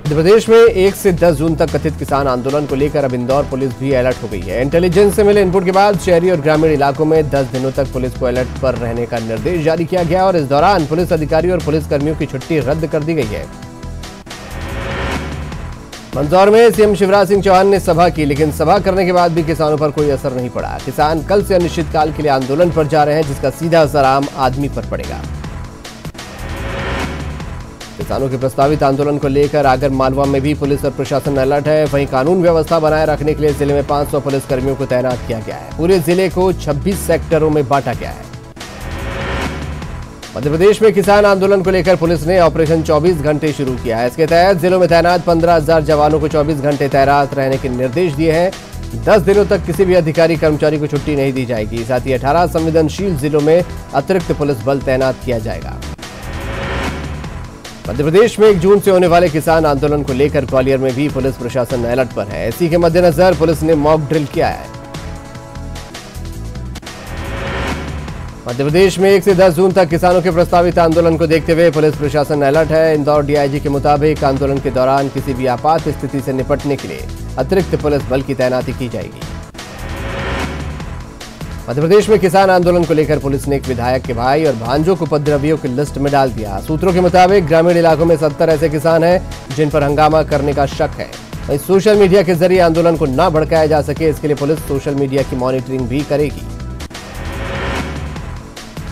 मध्य प्रदेश में 1 से 10 जून तक कथित किसान आंदोलन को लेकर अब इंदौर पुलिस भी अलर्ट हो गई है। इंटेलिजेंस से मिले इनपुट के बाद शहरी और ग्रामीण इलाकों में 10 दिनों तक पुलिस को अलर्ट पर रहने का निर्देश जारी किया गया और इस दौरान पुलिस अधिकारियों और पुलिस कर्मियों की छुट्टी रद्द कर दी गई है। मंदसौर में सीएम शिवराज सिंह चौहान ने सभा की, लेकिन सभा करने के बाद भी किसानों पर कोई असर नहीं पड़ा। किसान कल से अनिश्चितकाल के लिए आंदोलन पर जा रहे हैं, जिसका सीधा असर आम आदमी पर पड़ेगा। किसानों के प्रस्तावित आंदोलन को लेकर आगर मालवा में भी पुलिस और प्रशासन अलर्ट है। वहीं कानून व्यवस्था बनाए रखने के लिए जिले में 500 पुलिस कर्मियों को तैनात किया गया है। पूरे जिले को 26 सेक्टरों में बांटा गया है। मध्य प्रदेश में किसान आंदोलन को लेकर पुलिस ने ऑपरेशन 24 घंटे शुरू किया है। इसके तहत जिलों में तैनात 15,000 जवानों को 24 घंटे तैनात रहने के निर्देश दिए हैं। 10 दिनों तक किसी भी अधिकारी कर्मचारी को छुट्टी नहीं दी जाएगी। साथ ही 18 संवेदनशील जिलों में अतिरिक्त पुलिस बल तैनात किया जाएगा। मध्य प्रदेश में 1 जून से होने वाले किसान आंदोलन को लेकर ग्वालियर में भी पुलिस प्रशासन अलर्ट पर है। इसी के मद्देनजर पुलिस ने मॉक ड्रिल किया है। मध्य प्रदेश में 1 से 10 जून तक किसानों के प्रस्तावित आंदोलन को देखते हुए पुलिस प्रशासन अलर्ट है। इंदौर डीआईजी के मुताबिक आंदोलन के दौरान किसी भी आपात स्थिति से निपटने के लिए अतिरिक्त पुलिस बल की तैनाती की जाएगी। मध्य प्रदेश में किसान आंदोलन को लेकर पुलिस ने एक विधायक के भाई और भांजों को उपद्रवियों की लिस्ट में डाल दिया। सूत्रों के मुताबिक ग्रामीण इलाकों में 70 ऐसे किसान हैं जिन पर हंगामा करने का शक है। वहीं सोशल मीडिया के जरिए आंदोलन को न भड़काया जा सके, इसके लिए पुलिस सोशल मीडिया की मॉनिटरिंग भी करेगी।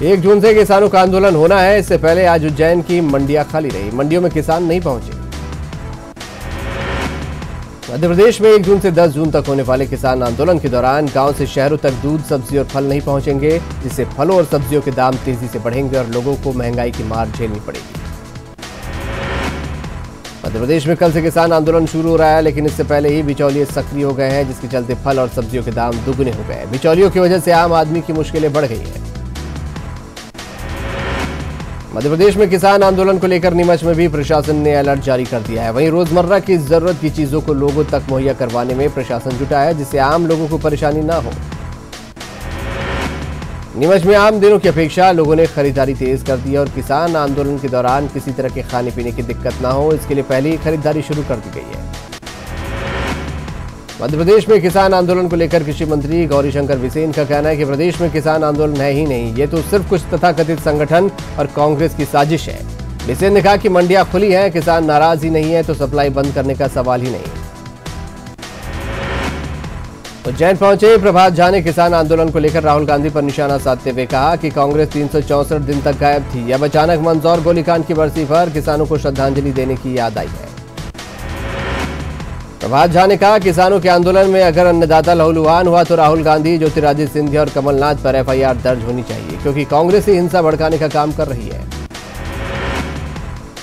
1 जून से किसानों का आंदोलन होना है। इससे पहले आज उज्जैन की मंडियां खाली रही, मंडियों में किसान नहीं पहुंचे। मध्य प्रदेश में 1 जून से 10 जून तक होने वाले किसान आंदोलन के दौरान गांव से शहरों तक दूध, सब्जी और फल नहीं पहुंचेंगे, जिससे फलों और सब्जियों के दाम तेजी से बढ़ेंगे और लोगों को महंगाई की मार झेलनी पड़ेगी। मध्य प्रदेश में कल से किसान आंदोलन शुरू हो रहा है, लेकिन इससे पहले ही बिचौलिए सक्रिय हो गए हैं, जिसके चलते फल और सब्जियों के दाम दुगने हो गए। बिचौलियों की वजह से आम आदमी की मुश्किलें बढ़ गई है। मध्य प्रदेश में किसान आंदोलन को लेकर नीमच में भी प्रशासन ने अलर्ट जारी कर दिया है। वहीं रोजमर्रा की जरूरत की चीजों को लोगों तक मुहैया करवाने में प्रशासन जुटा है, जिससे आम लोगों को परेशानी न हो। नीमच में आम दिनों की अपेक्षा लोगों ने खरीदारी तेज कर दी है और किसान आंदोलन के दौरान किसी तरह के खाने पीने की दिक्कत न हो, इसके लिए पहले ही खरीदारी शुरू कर दी गई है। मध्य प्रदेश में किसान आंदोलन को लेकर कृषि मंत्री गौरीशंकर बिसेन का कहना है कि प्रदेश में किसान आंदोलन है ही नहीं, ये तो सिर्फ कुछ तथाकथित संगठन और कांग्रेस की साजिश है। बिसेन ने कहा कि मंडियां खुली हैं, किसान नाराज ही नहीं है तो सप्लाई बंद करने का सवाल ही नहीं। उज्जैन पहुंचे प्रभात झा ने किसान आंदोलन को लेकर राहुल गांधी पर निशाना साधते हुए कहा कि कांग्रेस 364 दिन तक गायब थी। अब अचानक मंदसौर गोलीकांड की बरसी पर किसानों को श्रद्धांजलि देने की याद आई है। प्रभात झा ने कहा किसानों के आंदोलन में अगर अन्नदाता लहूलुहान हुआ तो राहुल गांधी, ज्योतिरादित्य सिंधिया और कमलनाथ पर एफआईआर दर्ज होनी चाहिए, क्योंकि कांग्रेस ही हिंसा भड़काने का काम कर रही है।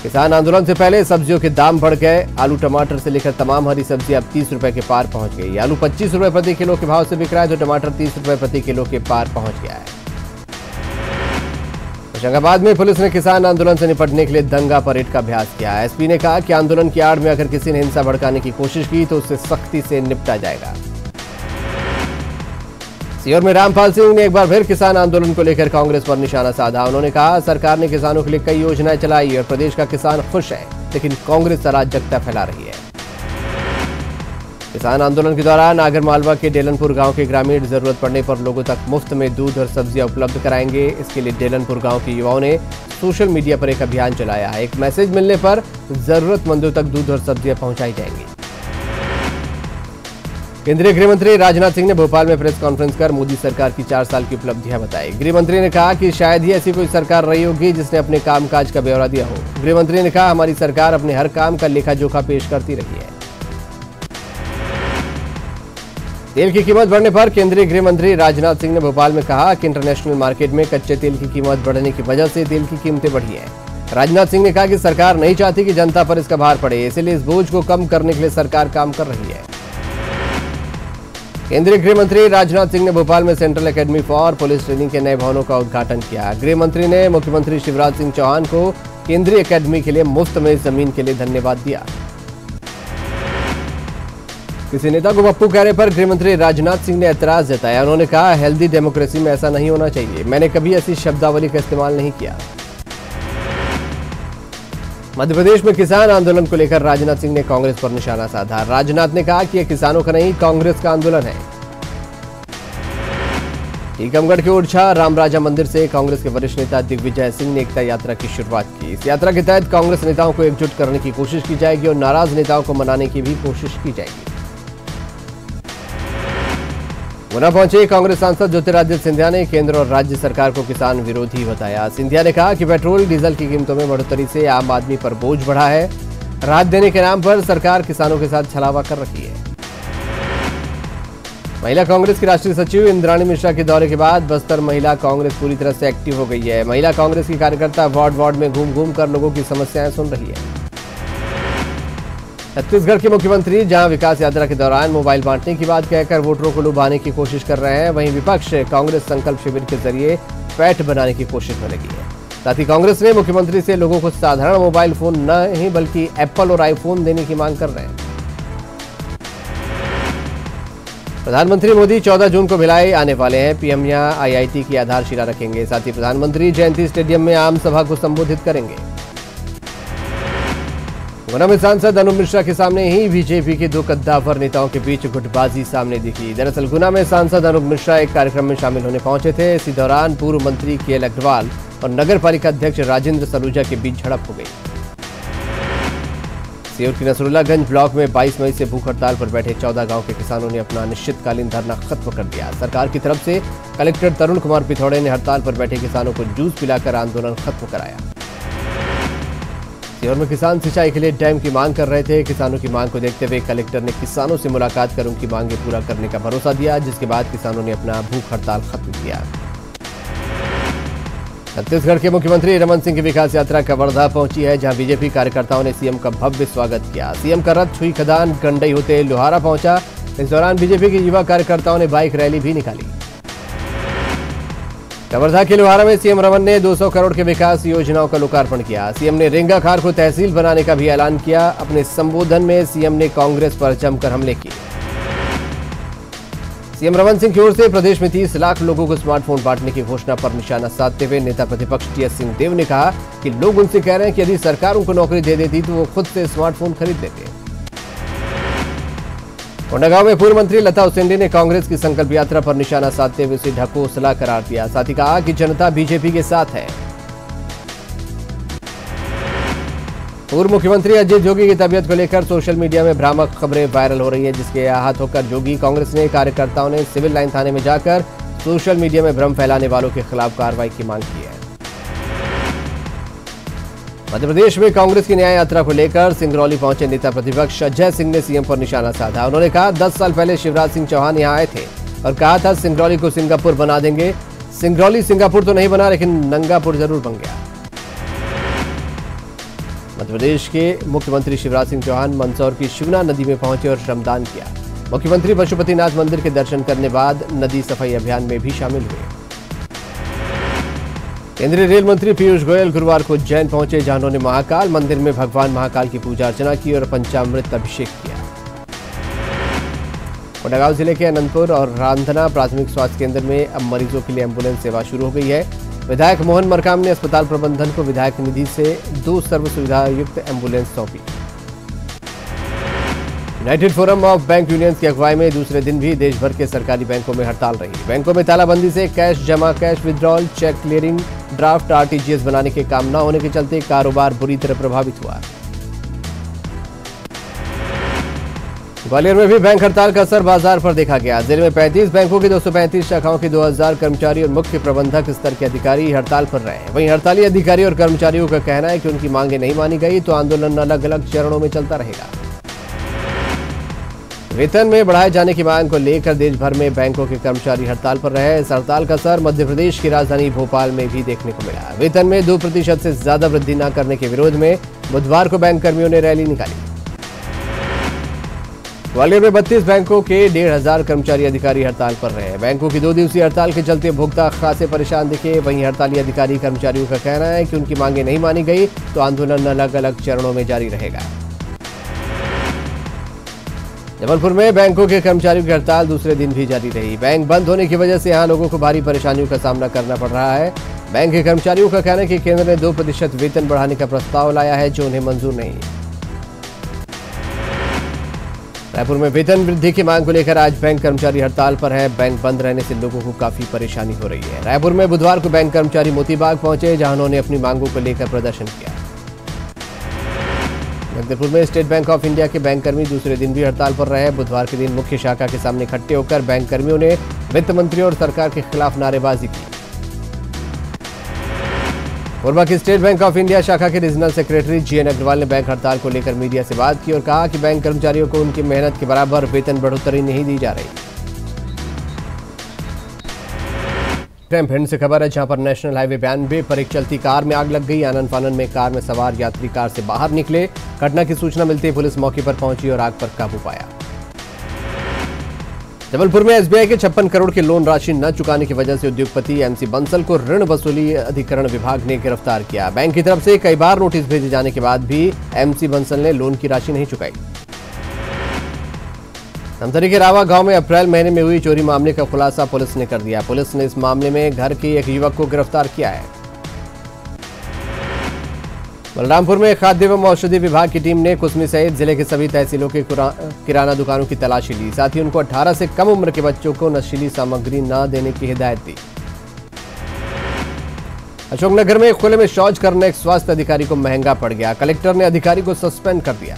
किसान आंदोलन से पहले सब्जियों के दाम बढ़ गए। आलू, टमाटर से लेकर तमाम हरी सब्जी अब 30 रुपए के पार पहुंच गई। आलू 25 रुपए प्रति किलो के भाव से बिक रहा है तो टमाटर 30 रुपए प्रति किलो के पार पहुंच गया है। होशंगाबाद में पुलिस ने किसान आंदोलन से निपटने के लिए दंगा परेड का अभ्यास किया। एसपी ने कहा कि आंदोलन की आड़ में अगर किसी ने हिंसा भड़काने की कोशिश की तो उससे सख्ती से निपटा जाएगा। सीहोर में रामपाल सिंह ने एक बार फिर किसान आंदोलन को लेकर कांग्रेस पर निशाना साधा। उन्होंने कहा सरकार ने किसानों के लिए कई योजनाएं चलाई और प्रदेश का किसान खुश है, लेकिन कांग्रेस अराजकता फैला रही है। किसान आंदोलन के दौरान आगर मालवा के डेलनपुर गांव के ग्रामीण जरूरत पड़ने पर लोगों तक मुफ्त में दूध और सब्जियां उपलब्ध कराएंगे। इसके लिए डेलनपुर गांव के युवाओं ने सोशल मीडिया पर एक अभियान चलाया है। एक मैसेज मिलने पर जरूरतमंदों तक दूध और सब्जियां पहुंचाई जाएंगी। केंद्रीय गृह मंत्री राजनाथ सिंह ने भोपाल में प्रेस कॉन्फ्रेंस कर मोदी सरकार की 4 साल की उपलब्धियां बताई। गृह मंत्री ने कहा कि शायद ही ऐसी कोई सरकार रही होगी जिसने अपने कामकाज का ब्यौरा दिया हो। गृह मंत्री ने कहा हमारी सरकार अपने हर काम का लेखा जोखा पेश करती रही है। तेल की कीमत बढ़ने पर केंद्रीय गृह मंत्री राजनाथ सिंह ने भोपाल में कहा कि इंटरनेशनल मार्केट में कच्चे तेल की कीमत बढ़ने की वजह से तेल की कीमतें बढ़ी हैं। राजनाथ सिंह ने कहा कि सरकार नहीं चाहती कि जनता पर इसका भार पड़े, इसलिए इस बोझ को कम करने के लिए सरकार काम कर रही है। केंद्रीय गृह मंत्री राजनाथ सिंह ने भोपाल में central academy for police training के नए भवनों का उद्घाटन किया। गृह मंत्री ने मुख्यमंत्री शिवराज सिंह चौहान को केंद्रीय एकेडमी के लिए मुफ्त में जमीन के लिए धन्यवाद दिया। किसी नेता को पप्पू कहने पर गृह मंत्री राजनाथ सिंह ने ऐतराज जताया। उन्होंने कहा हेल्दी डेमोक्रेसी में ऐसा नहीं होना चाहिए, मैंने कभी ऐसी शब्दावली का इस्तेमाल नहीं किया। मध्य प्रदेश में किसान आंदोलन को लेकर राजनाथ सिंह ने कांग्रेस पर निशाना साधा। राजनाथ ने कहा कि यह किसानों का नहीं, कांग्रेस का आंदोलन है। टीकमगढ़ के ओरछा रामराजा मंदिर से कांग्रेस के वरिष्ठ नेता दिग्विजय सिंह ने एकता यात्रा की शुरुआत की। इस यात्रा के तहत कांग्रेस नेताओं को एकजुट करने की कोशिश की जाएगी और नाराज नेताओं को मनाने की भी कोशिश की जाएगी। गुना पहुंचे कांग्रेस सांसद ज्योतिरादित्य सिंधिया ने केंद्र और राज्य सरकार को किसान विरोधी बताया। सिंधिया ने कहा कि पेट्रोल डीजल की कीमतों में बढ़ोतरी से आम आदमी पर बोझ बढ़ा है। राहत देने के नाम पर सरकार किसानों के साथ छलावा कर रही है। महिला कांग्रेस की राष्ट्रीय सचिव इंद्राणी मिश्रा के दौरे के बाद बस्तर महिला कांग्रेस पूरी तरह से एक्टिव हो गई है। महिला कांग्रेस की कार्यकर्ता वार्ड वार्ड में घूम घूम कर लोगों की समस्याएं सुन रही है। छत्तीसगढ़ के मुख्यमंत्री जहां विकास यात्रा के दौरान मोबाइल बांटने की बात कहकर वोटरों को लुभाने की कोशिश कर रहे हैं, वहीं विपक्ष कांग्रेस संकल्प शिविर के जरिए पैठ बनाने की कोशिश में लगी है। साथ ही कांग्रेस ने मुख्यमंत्री से लोगों को साधारण मोबाइल फोन नहीं बल्कि एप्पल और आईफोन देने की मांग कर रहे हैं। प्रधानमंत्री मोदी 14 जून को भिलाई आने वाले हैं। पीएम यहां आईआईटी की आधारशिला रखेंगे। साथ ही प्रधानमंत्री जयंती स्टेडियम में आम सभा को संबोधित करेंगे। गुना में सांसद अनुप मिश्रा के सामने ही बीजेपी के दो कद्दावर नेताओं के बीच गुटबाजी सामने दिखी। दरअसल गुना में सांसद अनुप मिश्रा एक कार्यक्रम में शामिल होने पहुंचे थे। इसी दौरान पूर्व मंत्री केएल अग्रवाल और नगर पालिका अध्यक्ष राजेंद्र सलूजा के बीच झड़प हो गई। सीहोर की नसरुल्लागंज ब्लॉक में 22 मई से भूख हड़ताल पर बैठे 14 गांव के किसानों ने अपना अनिश्चितकालीन धरना खत्म कर दिया। सरकार की तरफ से कलेक्टर तरुण कुमार पिथौड़े ने हड़ताल पर बैठे किसानों को जूस पिलाकर आंदोलन खत्म कराया। सीहोर में किसान सिंचाई के लिए डैम की मांग कर रहे थे। किसानों की मांग को देखते हुए कलेक्टर ने किसानों से मुलाकात कर उनकी मांगे पूरा करने का भरोसा दिया, जिसके बाद किसानों ने अपना भूख हड़ताल खत्म किया। छत्तीसगढ़ के मुख्यमंत्री रमन सिंह की विकास यात्रा कवर्धा पहुंची है, जहां बीजेपी कार्यकर्ताओं ने सीएम का भव्य स्वागत किया। सीएम का रथ छुई खदान गंडई होते लोहारा पहुंचा। इस दौरान बीजेपी के युवा कार्यकर्ताओं ने बाइक रैली भी निकाली। कवर्धा के लोहारा में सीएम रमन ने 200 करोड़ के विकास योजनाओं का लोकार्पण किया। सीएम ने रेंगाखार को तहसील बनाने का भी ऐलान किया। अपने संबोधन में सीएम ने कांग्रेस पर जमकर हमले किए। सीएम रमन सिंह की ओर से प्रदेश में 30 लाख लोगों को स्मार्टफोन बांटने की घोषणा पर निशाना साधते हुए नेता प्रतिपक्ष टीएस सिंहदेव ने कहा कि लोग उनसे कह रहे हैं कि यदि सरकार उनको नौकरी दे देती तो वो खुद से स्मार्टफोन खरीद लेते। कोंडागांव में पूर्व मंत्री लता उसेंडी ने कांग्रेस की संकल्प यात्रा पर निशाना साधते हुए उसे ढकोसला करार दिया। साथ ही कहा कि जनता बीजेपी के साथ है। पूर्व मुख्यमंत्री अजय जोगी की तबीयत को लेकर सोशल मीडिया में भ्रामक खबरें वायरल हो रही है, जिसके आहत होकर जोगी कांग्रेस ने कार्यकर्ताओं ने सिविल लाइन थाने में जाकर सोशल मीडिया में भ्रम फैलाने वालों के खिलाफ कार्रवाई की मांग की है। मध्य प्रदेश में कांग्रेस की न्याय यात्रा को लेकर सिंगरौली पहुंचे नेता प्रतिपक्ष अजय सिंह ने सीएम पर निशाना साधा। उन्होंने कहा 10 साल पहले शिवराज सिंह चौहान यहां आए थे और कहा था सिंगरौली को सिंगापुर बना देंगे। सिंगरौली सिंगापुर तो नहीं बना, लेकिन नंगापुर जरूर बन गया। मध्य प्रदेश के मुख्यमंत्री शिवराज सिंह चौहान मंदसौर की शिवना नदी में पहुंचे और श्रमदान किया। मुख्यमंत्री पशुपतिनाथ मंदिर के दर्शन करने बाद नदी सफाई अभियान में भी शामिल हुए। केंद्रीय रेल मंत्री पीयूष गोयल गुरुवार को उज्जैन पहुंचे, जहां उन्होंने महाकाल मंदिर में भगवान महाकाल की पूजा अर्चना की और पंचामृत अभिषेक किया। कोंडागांव जिले के अनंतपुर और रांधना प्राथमिक स्वास्थ्य केंद्र में अब मरीजों के लिए एम्बुलेंस सेवा शुरू हो गई है। विधायक मोहन मरकाम ने अस्पताल प्रबंधन को विधायक निधि से 2 सर्व सुविधा युक्त एम्बुलेंस सौंपी। United forum of bank unions की अगुवाई में दूसरे दिन भी देश भर के सरकारी बैंकों में हड़ताल रही। बैंकों में तालाबंदी से कैश जमा, cash withdrawal, cheque clearing, draft, RTGS बनाने के काम न होने के चलते कारोबार बुरी तरह प्रभावित हुआ। ग्वालियर में भी बैंक हड़ताल का असर बाजार पर देखा गया। जिले में 35 बैंकों की 235 शाखाओं के 2000 कर्मचारी और मुख्य प्रबंधक स्तर के अधिकारी हड़ताल पर रहे। वहीं हड़ताली अधिकारी और कर्मचारियों का कहना है कि उनकी मांगे नहीं मानी गई तो आंदोलन अलग अलग चरणों में चलता रहेगा। वेतन में बढ़ाए जाने की मांग को लेकर देश भर में बैंकों के कर्मचारी हड़ताल पर रहे। इस हड़ताल का असर मध्य प्रदेश की राजधानी भोपाल में भी देखने को मिला। वेतन में 2% से ज्यादा वृद्धि न करने के विरोध में बुधवार को बैंक कर्मियों ने रैली निकाली। ग्वालियर में 32 बैंकों के 1500 कर्मचारी अधिकारी हड़ताल पर रहे। बैंकों की 2 दिवसीय हड़ताल के चलते उपभोक्ता खासे परेशान दिखे। वहीं हड़ताली अधिकारी कर्मचारियों का कहना है कि उनकी मांगे नहीं मानी गई तो आंदोलन अलग अलग चरणों में जारी रहेगा। जबलपुर में बैंकों के कर्मचारियों की हड़ताल दूसरे दिन भी जारी रही। बैंक बंद होने की वजह से यहां लोगों को भारी परेशानियों का सामना करना पड़ रहा है। बैंक के कर्मचारियों का कहना है कि केंद्र ने 2% वेतन बढ़ाने का प्रस्ताव लाया है जो उन्हें मंजूर नहीं। रायपुर में वेतन वृद्धि की मांग को लेकर आज बैंक कर्मचारी हड़ताल पर है। बैंक बंद रहने से लोगों को काफी परेशानी हो रही है। रायपुर में बुधवार को बैंक कर्मचारी मोतीबाग पहुंचे, जहां उन्होंने अपनी मांगों को लेकर प्रदर्शन किया। जगदलपुर में स्टेट बैंक ऑफ इंडिया के बैंक कर्मी दूसरे दिन भी हड़ताल पर रहे। बुधवार के दिन मुख्य शाखा के सामने इकट्ठे होकर बैंक कर्मियों ने वित्त मंत्री और सरकार के खिलाफ नारेबाजी की। कोरबा की स्टेट बैंक ऑफ इंडिया शाखा के रीजनल सेक्रेटरी जीएन अग्रवाल ने बैंक हड़ताल को लेकर मीडिया से बात की और कहा कि बैंक कर्मचारियों को उनकी मेहनत के बराबर वेतन बढ़ोतरी नहीं दी जा रही। भिंड से खबर है, जहां पर नेशनल हाईवे 92 पर एक चलती कार में आग लग गई। आनन फानन में कार में सवार यात्री कार से बाहर निकले। घटना की सूचना मिलते ही पुलिस मौके पर पहुंची और आग पर काबू पाया। जबलपुर में एसबीआई के 56 करोड़ की लोन राशि न चुकाने की वजह से उद्योगपति एमसी बंसल को ऋण वसूली अधिकरण विभाग ने गिरफ्तार किया। बैंक की तरफ से कई बार नोटिस भेजे जाने के बाद भी एमसी बंसल ने लोन की राशि नहीं चुकाई। धमतरी के रावा गांव में अप्रैल महीने में हुई चोरी मामले का खुलासा पुलिस ने कर दिया। पुलिस ने इस मामले में घर के एक युवक को गिरफ्तार किया है। बलरामपुर में खाद्य एवं औषधि विभाग की टीम ने कुसमी सहित जिले के सभी तहसीलों के किराना दुकानों की तलाशी ली। साथ ही उनको 18 से कम उम्र के बच्चों को नशीली सामग्री न देने की हिदायत दी। अशोकनगर में खुले में शौच करना एक स्वास्थ्य अधिकारी को महंगा पड़ गया। कलेक्टर ने अधिकारी को सस्पेंड कर दिया।